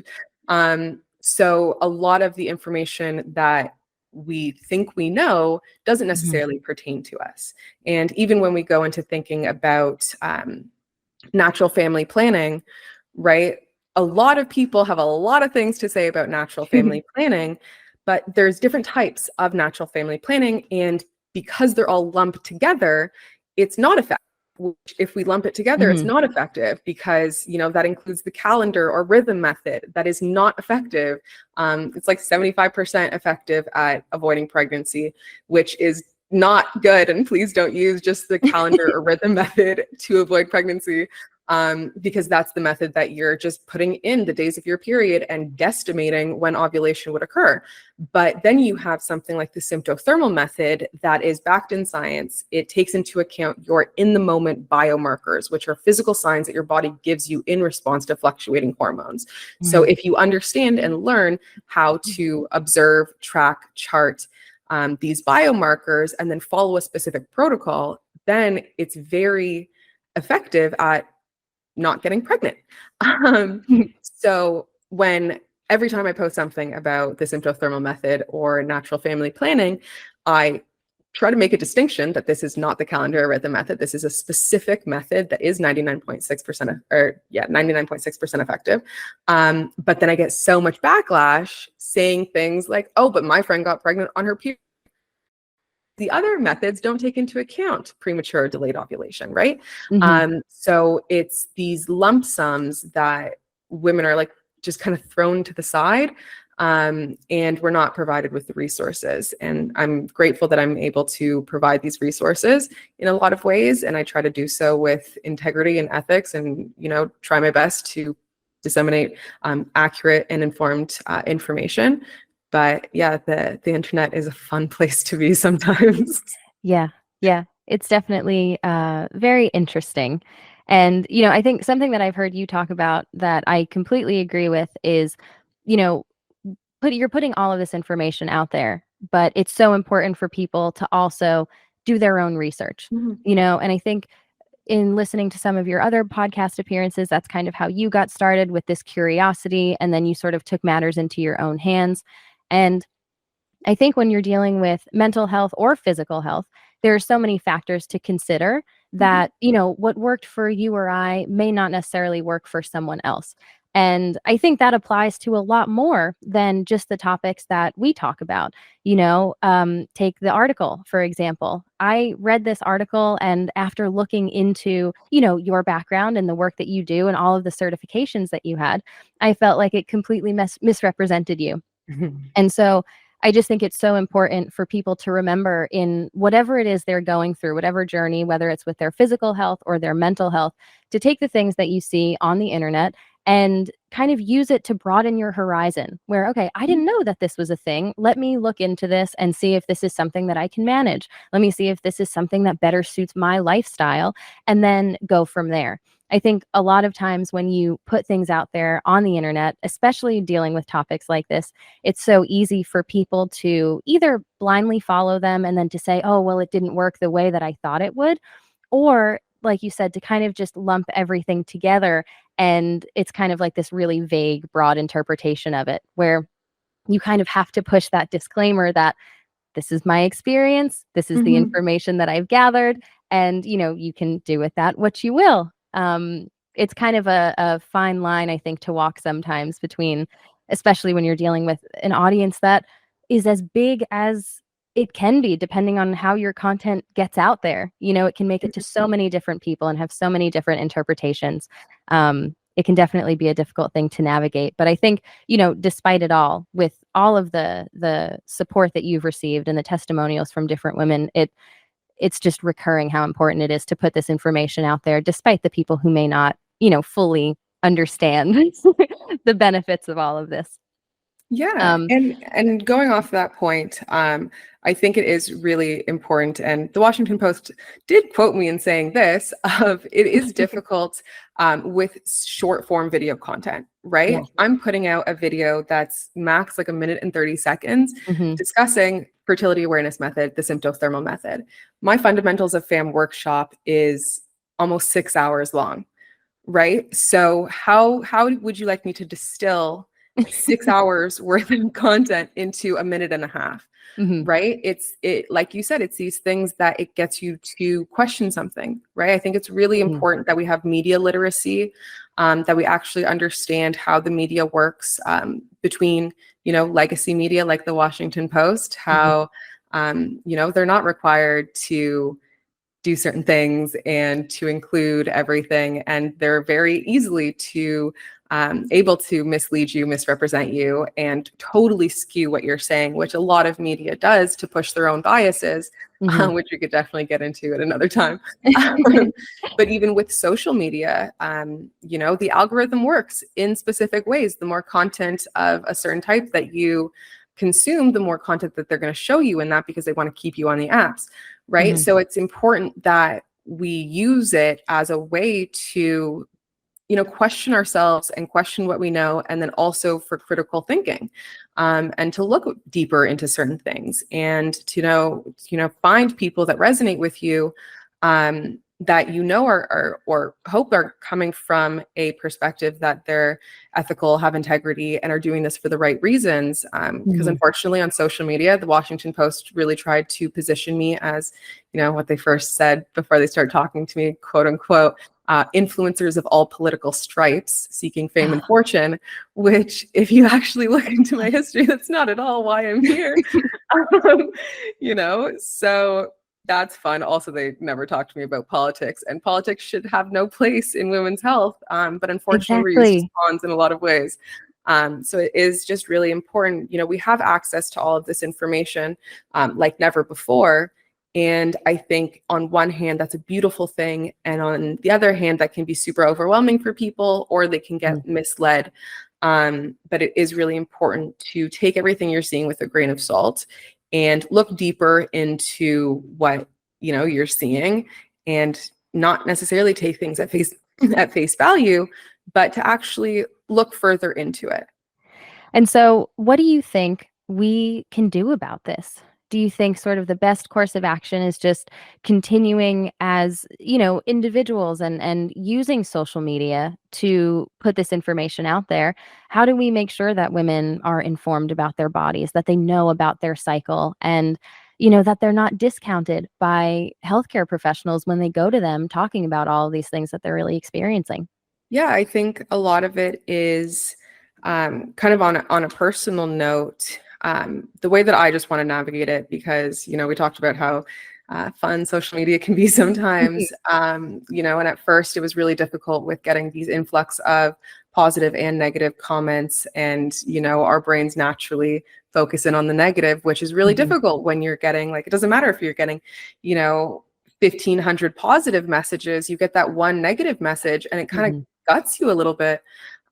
So a lot of the information that we think we know doesn't necessarily pertain to us. And even when we go into thinking about natural family planning, right? A lot of people have a lot of things to say about natural family planning, but there's different types of natural family planning. And because they're all lumped together, it's not effective. If we lump it together, it's not effective because, that includes the calendar or rhythm method. That is not effective. It's like 75% effective at avoiding pregnancy, which is not good. And please don't use just the calendar or rhythm method to avoid pregnancy, because that's the method that you're just putting in the days of your period and guesstimating when ovulation would occur. But then you have something like the symptothermal method that is backed in science. It takes into account your in the moment biomarkers, which are physical signs that your body gives you in response to fluctuating hormones. So if you understand and learn how to observe, track, chart these biomarkers, and then follow a specific protocol, then it's very effective at not getting pregnant. So every time I post something about the symptothermal method or natural family planning, I try to make a distinction that this is not the calendar or rhythm method. This is a specific method that is 99.6% effective. But then I get so much backlash saying things like, oh, but my friend got pregnant on her period. The other methods don't take into account premature or delayed ovulation, right? So it's these lump sums that women are like just kind of thrown to the side, and we're not provided with the resources. And I'm grateful that I'm able to provide these resources in a lot of ways, and I try to do so with integrity and ethics, and try my best to disseminate accurate and informed information. But yeah, the internet is a fun place to be sometimes. Yeah. It's definitely very interesting. And, I think something that I've heard you talk about that I completely agree with is, you're putting all of this information out there, but it's so important for people to also do their own research, and I think in listening to some of your other podcast appearances, that's kind of how you got started with this curiosity, and then you sort of took matters into your own hands. And I think when you're dealing with mental health or physical health, there are so many factors to consider that, what worked for you or I may not necessarily work for someone else. And I think that applies to a lot more than just the topics that we talk about. Take the article, for example. I read this article, and after looking into, your background and the work that you do and all of the certifications that you had, I felt like it completely misrepresented you. And so I just think it's so important for people to remember in whatever it is they're going through, whatever journey, whether it's with their physical health or their mental health, to take the things that you see on the internet and kind of use it to broaden your horizon where, okay, I didn't know that this was a thing. Let me look into this and see if this is something that I can manage. Let me see if this is something that better suits my lifestyle, and then go from there. I think a lot of times when you put things out there on the internet, especially dealing with topics like this, it's so easy for people to either blindly follow them and then to say, oh, well, it didn't work the way that I thought it would. Or, like you said, to kind of just lump everything together. And it's kind of like this really vague, broad interpretation of it, where you kind of have to push that disclaimer that this is my experience, this is the information that I've gathered, and you can do with that what you will. It's kind of a fine line, I think, to walk sometimes between, especially when you're dealing with an audience that is as big as it can be, depending on how your content gets out there. It can make it to so many different people and have so many different interpretations. It can definitely be a difficult thing to navigate. But I think, despite it all, with all of the support that you've received and the testimonials from different women, it's just recurring how important it is to put this information out there, despite the people who may not, fully understand the benefits of all of this. Yeah, Um, and going off that point, I think it is really important. And the Washington Post did quote me in saying this: of it is difficult with short form video content, yeah. right? I'm putting out a video that's max like a minute and 30 seconds, Hmm. discussing fertility awareness method, the symptothermal method. My fundamentals of fam workshop is almost 6 hours long, right? So how would you like me to distill 6 hours worth of content into a minute and a half? Hmm. Right? It like you said, it's these things that it gets you to question something, right? I think it's really Hmm. important that we have media literacy, that we actually understand how the media works, between, legacy media like the Washington Post, Hmm. how, they're not required to do certain things and to include everything. And they're very easily to able to mislead you, misrepresent you, and totally skew what you're saying, which a lot of media does to push their own biases, Hmm. which we could definitely get into at another time. Um, but even with social media, the algorithm works in specific ways. The more content of a certain type that you consume, the more content that they're going to show you in that, because they want to keep you on the apps, right? Hmm. So it's important that we use it as a way to, question ourselves and question what we know, and then also for critical thinking, and to look deeper into certain things, and to find people that resonate with you, that are or hope are coming from a perspective that they're ethical, have integrity, and are doing this for the right reasons. Because Hmm. unfortunately, on social media, the Washington Post really tried to position me as, what they first said before they started talking to me, quote unquote, influencers of all political stripes seeking fame and fortune, which, if you actually look into my history, that's not at all why I'm here. um, so that's fun. Also, they never talked to me about politics, and politics should have no place in women's health. But unfortunately, we're used as Exactly. pawns in a lot of ways. So it is just really important. We have access to all of this information, like never before. And I think on one hand, that's a beautiful thing. And on the other hand, that can be super overwhelming for people, or they can get misled. But it is really important to take everything you're seeing with a grain of salt and look deeper into what you're seeing, and not necessarily take things at face at face value, but to actually look further into it. And so, what do you think we can do about this? Do you think sort of the best course of action is just continuing as, individuals and using social media to put this information out there? How do we make sure that women are informed about their bodies, that they know about their cycle, and that they're not discounted by healthcare professionals when they go to them talking about all of these things that they're really experiencing? Yeah, I think a lot of it is, kind of on a personal note. The way that I just want to navigate it, because we talked about how fun social media can be sometimes. And at first it was really difficult with getting these influx of positive and negative comments, and our brains naturally focus in on the negative, which is really Mhm. difficult when you're getting, like, it doesn't matter if you're getting, you know 1,500 positive messages, you get that one negative message and it kind of Mhm. guts you a little bit.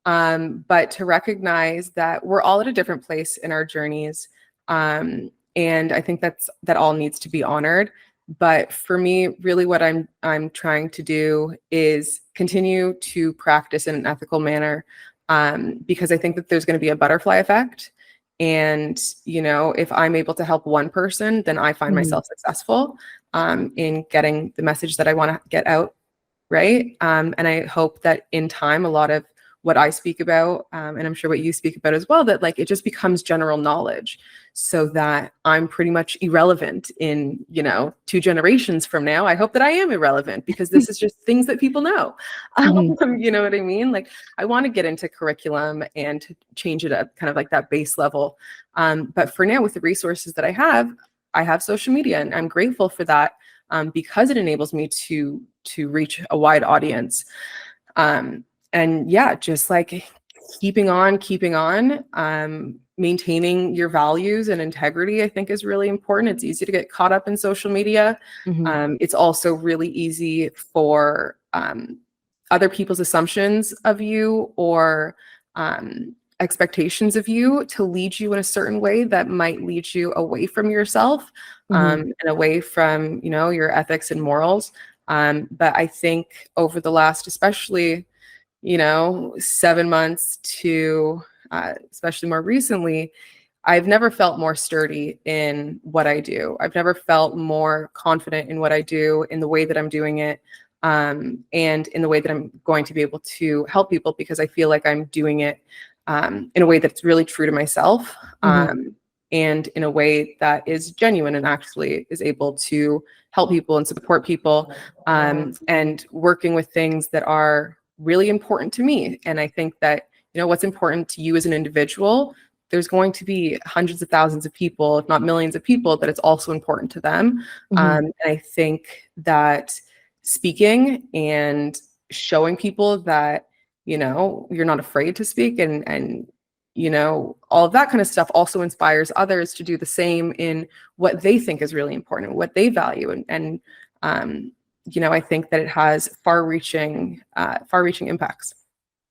But to recognize that we're all at a different place in our journeys. And I think that all needs to be honored. But for me, really what I'm trying to do is continue to practice in an ethical manner, because I think that there's going to be a butterfly effect. And, if I'm able to help one person, then I find Mhm. myself successful, in getting the message that I want to get out, right? And I hope that in time, a lot of what I speak about, and I'm sure what you speak about as well, that like it just becomes general knowledge, so that I'm pretty much irrelevant in 2 generations from now. I hope that I am irrelevant, because this is just things that people know. Mhm. You know what I mean? Like, I want to get into curriculum and to change it at kind of like that base level. But for now, with the resources that I have social media, and I'm grateful for that, because it enables me to reach a wide audience. Um, and yeah, just like keeping on, maintaining your values and integrity, I think is really important. It's easy to get caught up in social media. Mhm. It's also really easy for other people's assumptions of you, or expectations of you to lead you in a certain way that might lead you away from yourself, Hmm. and away from, your ethics and morals. But I think over the last, especially, 7 months to, especially more recently, I've never felt more sturdy in what I do. I've never felt more confident in what I do, in the way that I'm doing it, and in the way that I'm going to be able to help people, because I feel like I'm doing it in a way that's really true to myself, Hmm. and in a way that is genuine and actually is able to help people and support people, and working with things that are really important to me. And I think that, what's important to you as an individual, there's going to be hundreds of thousands of people, if not millions of people, that it's also important to them. Hmm. And I think that speaking and showing people that, you're not afraid to speak, and all of that kind of stuff also inspires others to do the same in what they think is really important, what they value. And I think that it has far-reaching impacts.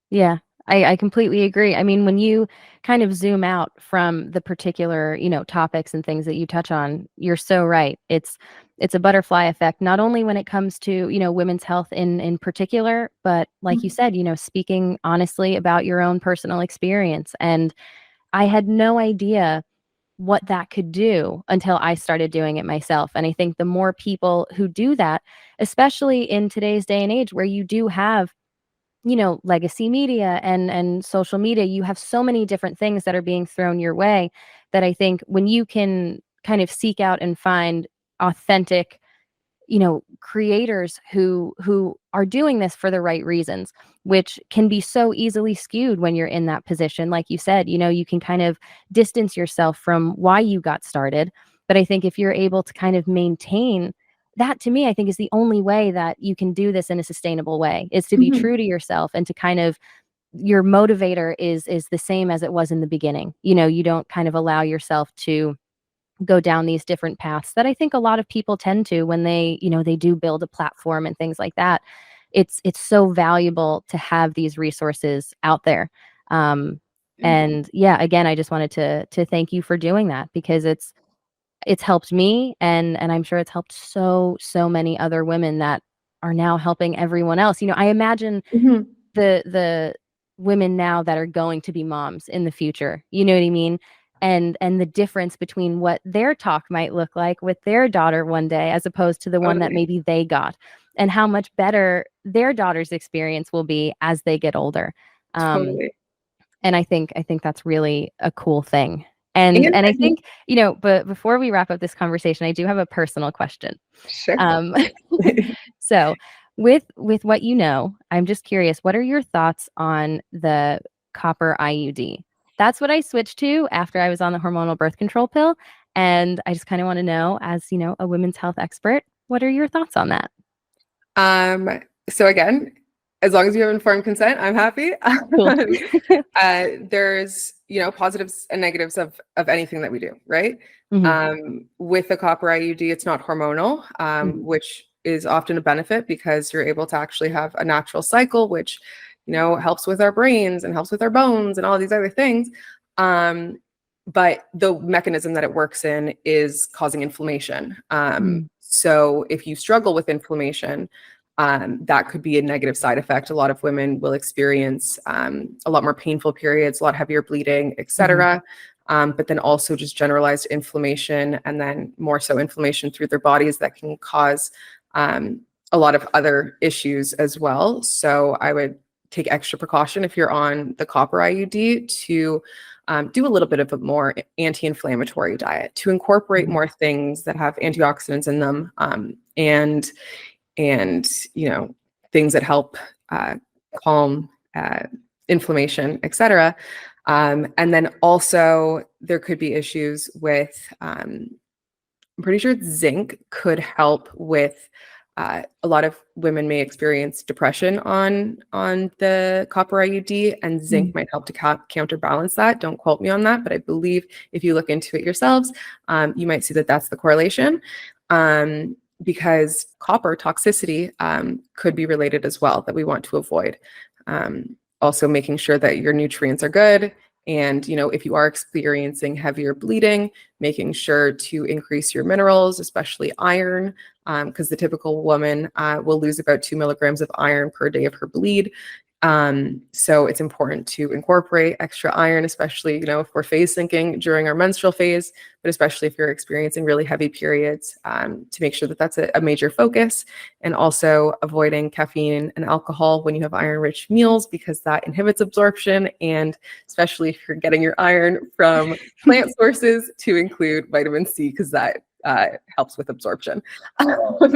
Yeah, I completely agree. I mean, when you kind of zoom out from the particular, topics and things that you touch on, you're so right. It's a butterfly effect, not only when it comes to, women's health in particular, but like you said, speaking honestly about your own personal experience. And I had no idea what that could do until I started doing it myself. And I think the more people who do that, especially in today's day and age where you do have legacy media and social media, you have so many different things that are being thrown your way, that I think when you can kind of seek out and find authentic, creators who are doing this for the right reasons, which can be so easily skewed when you're in that position. Like you said, you can kind of distance yourself from why you got started. But I think if you're able to kind of maintain that, to me, I think is the only way that you can do this in a sustainable way, is to be Mhm. true to yourself, and to kind of, your motivator is the same as it was in the beginning. You don't kind of allow yourself to go down these different paths that I think a lot of people tend to when they do build a platform and things like that. It's so valuable to have these resources out there. Um, and yeah, again, I just wanted to thank you for doing that, because it's helped me, and I'm sure it's helped so many other women that are now helping everyone else. I imagine Mhm. the women now that are going to be moms in the future, you know what I mean? And the difference between what their talk might look like with their daughter one day, as opposed to the one that Totally. maybe they got, and how much better their daughter's experience will be as they get older. Um, Totally. and I think that's really a cool thing. And I And think, but before we wrap up this conversation, I do have a personal question. sure. Um, so with what I'm just curious, what are your thoughts on the copper IUD? That's what I switched to after I was on the hormonal birth control pill. And I just kind of want to know, as a women's health expert, what are your thoughts on that? So again, as long as you have informed consent, I'm happy. Cool. There's, positives and negatives of anything that we do, right? Hmm. With the copper IUD, it's not hormonal, Hmm. which is often a benefit, because you're able to actually have a natural cycle, which, helps with our brains and helps with our bones and all these other things. Um, but the mechanism that it works in is causing inflammation. Hmm. So if you struggle with inflammation, that could be a negative side effect. A lot of women will experience a lot more painful periods, a lot heavier bleeding, Hmm. etc. But then also just generalized inflammation, and then more so inflammation through their bodies that can cause um, a lot of other issues as well. So I would take extra precaution if you're on the copper IUD to do a little bit of a more anti-inflammatory diet, to incorporate Hmm. more things that have antioxidants in them, and things that help calm inflammation, etc. And then also there could be issues with I'm pretty sure zinc could help with a lot of women may experience depression on the copper IUD, and Hmm. zinc might help to counterbalance that. Don't quote me on that, but I believe if you look into it yourselves, you might see that that's the correlation. Because copper toxicity could be related as well, that we want to avoid. Also, making sure that your nutrients are good, And, if you are experiencing heavier bleeding, making sure to increase your minerals, especially iron, because the typical woman will lose about 2 milligrams of iron per day of her bleed. So it's important to incorporate extra iron, especially, if we're phase syncing during our menstrual phase, but especially if you're experiencing really heavy periods, to make sure that that's a major focus. And also avoiding caffeine and alcohol when you have iron-rich meals, because that inhibits absorption. And especially if you're getting your iron from plant sources, to include vitamin C, because that helps with absorption. But those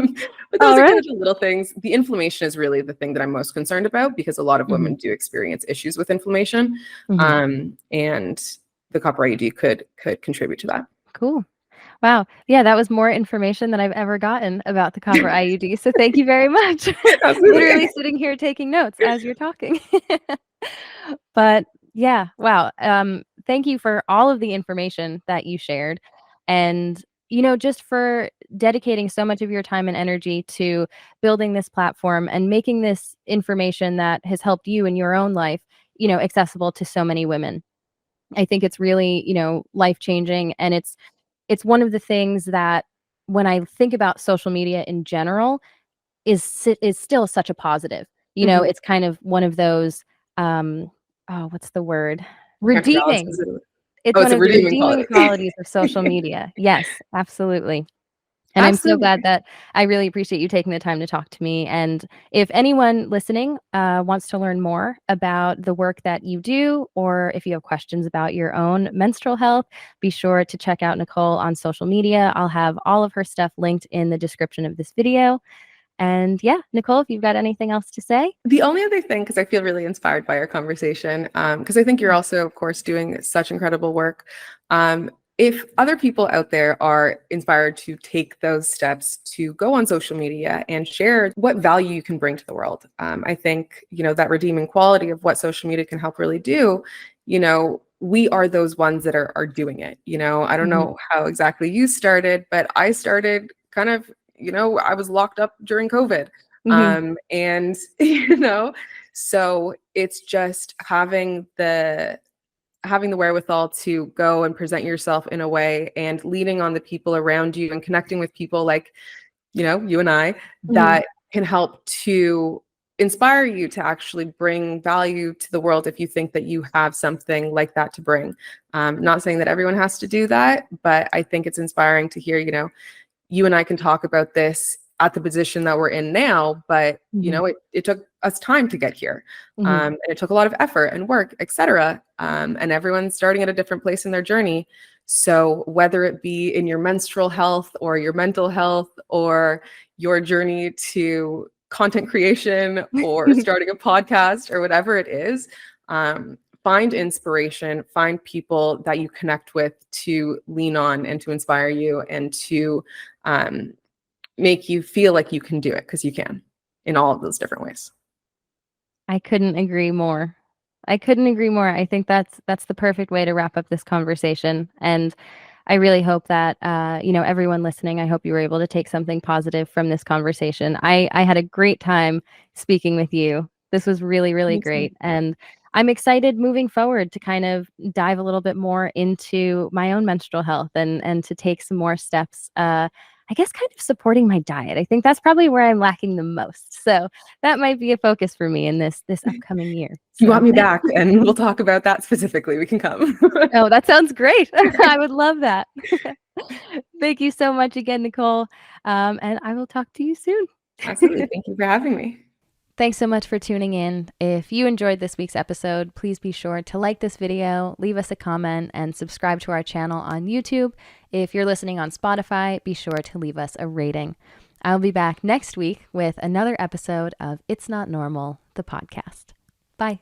All are kind right. of the little things. The inflammation is really the thing that I'm most concerned about, because a lot of women do experience issues with inflammation, and the copper IUD could contribute to that. Cool. Wow. Yeah, that was more information than I've ever gotten about the copper IUD. So thank you very much. Literally Absolutely. sitting here taking notes as you're talking. But yeah, wow. Thank you for all of the information that you shared, and just for dedicating so much of your time and energy to building this platform and making this information that has helped you in your own life, accessible to so many women. I think it's really, life changing, and it's one of the things that, when I think about social media in general, is still such a positive. Mhm. It's kind of one of those, what's the word? Counterbalances Redeeming. it. It's Oh, one it's a of the redeeming redeeming quality. qualities of social media. Yes, absolutely. And I'm so glad Absolutely. that I really appreciate you taking the time to talk to me. And if anyone listening wants to learn more about the work that you do, or if you have questions about your own menstrual health, be sure to check out Nicole on social media. I'll have all of her stuff linked in the description of this video. And yeah, Nicole, if you've got anything else to say. The only other thing, because I feel really inspired by our conversation, because I think you're also, of course, doing such incredible work. If other people out there are inspired to take those steps to go on social media and share what value you can bring to the world, I think, that redeeming quality of what social media can help really do, we are those ones that are doing it. I don't Mhm. know how exactly you started, but I started kind of, I was locked up during COVID. Mhm. And so it's just having the wherewithal to go and present yourself in a way, and leaning on the people around you and connecting with people like, you and I, Mhm. that can help to inspire you to actually bring value to the world if you think that you have something like that to bring. Not saying that everyone has to do that, but I think it's inspiring to hear, you and I can talk about this at the position that we're in now, but Mhm. it took us time to get here. Mhm. And it took a lot of effort and work, etc. And everyone's starting at a different place in their journey. So whether it be in your menstrual health or your mental health or your journey to content creation or starting a podcast or whatever it is, find inspiration, find people that you connect with to lean on and to inspire you, and to um, make you feel like you can do it, because you can, in all of those different ways. I couldn't agree more. I couldn't agree more. I think that's the perfect way to wrap up this conversation. And I really hope that everyone listening, I hope you were able to take something positive from this conversation. I had a great time speaking with you. This was really, really Me too. great. And I'm excited moving forward to kind of dive a little bit more into my own menstrual health, and to take some more steps, I guess kind of supporting my diet. I think that's probably where I'm lacking the most. So that might be a focus for me in this upcoming year. You want So me back, and we'll talk about that specifically. We can come. oh, that sounds great. I would love that. Thank you so much again, Nicole. And I will talk to you soon. Absolutely. Thank you for having me. Thanks so much for tuning in. If you enjoyed this week's episode, please be sure to like this video, leave us a comment, and subscribe to our channel on YouTube. If you're listening on Spotify, be sure to leave us a rating. I'll be back next week with another episode of It's Not Normal, the podcast. Bye.